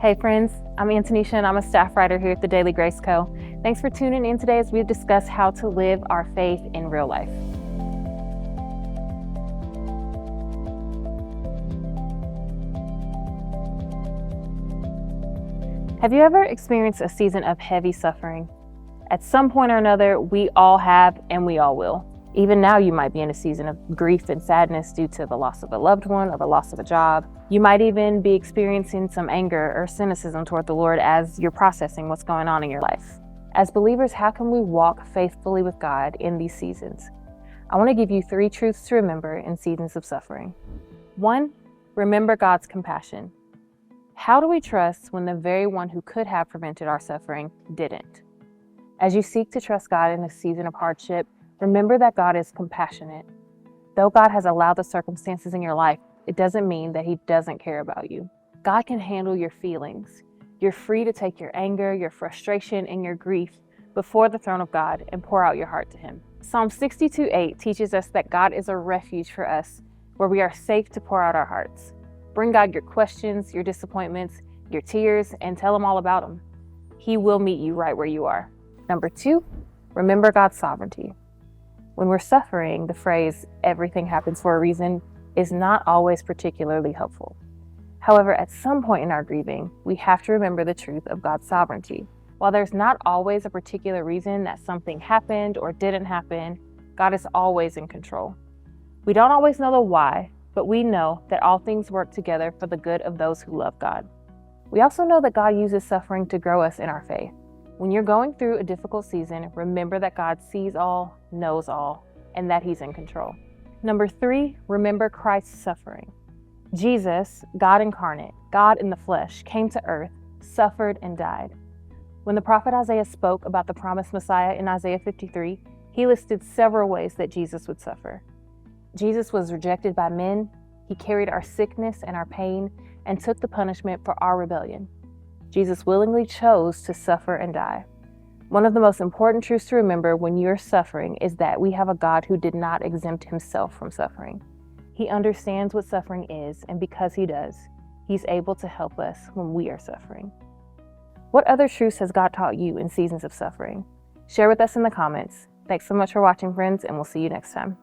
Hey friends, I'm Antonisha and I'm a staff writer here at the Daily Grace Co. Thanks for tuning in today as we discuss how to live our faith in real life. Have you ever experienced a season of heavy suffering? At some point or another, we all have and we all will. Even now, you might be in a season of grief and sadness due to the loss of a loved one or the loss of a job. You might even be experiencing some anger or cynicism toward the Lord as you're processing what's going on in your life. As believers, how can we walk faithfully with God in these seasons? I want to give you 3 truths to remember in seasons of suffering. 1, remember God's compassion. How do we trust when the very one who could have prevented our suffering didn't? As you seek to trust God in a season of hardship, remember that God is compassionate. Though God has allowed the circumstances in your life, it doesn't mean that He doesn't care about you. God can handle your feelings. You're free to take your anger, your frustration, and your grief before the throne of God and pour out your heart to Him. Psalm 62:8 teaches us that God is a refuge for us, where we are safe to pour out our hearts. Bring God your questions, your disappointments, your tears, and tell Him all about them. He will meet you right where you are. Number 2, remember God's sovereignty. When we're suffering, the phrase, everything happens for a reason, is not always particularly helpful. However, at some point in our grieving, we have to remember the truth of God's sovereignty. While there's not always a particular reason that something happened or didn't happen, God is always in control. We don't always know the why, but we know that all things work together for the good of those who love God. We also know that God uses suffering to grow us in our faith. When you're going through a difficult season, remember that God sees all, knows all, and that He's in control. Number 3, remember Christ's suffering. Jesus, God incarnate, God in the flesh, came to earth, suffered, and died. When the prophet Isaiah spoke about the promised Messiah in Isaiah 53, he listed several ways that Jesus would suffer. Jesus was rejected by men, He carried our sickness and our pain, and took the punishment for our rebellion. Jesus willingly chose to suffer and die. One of the most important truths to remember when you're suffering is that we have a God who did not exempt Himself from suffering. He understands what suffering is, and because He does, He's able to help us when we are suffering. What other truths has God taught you in seasons of suffering? Share with us in the comments. Thanks so much for watching, friends, and we'll see you next time.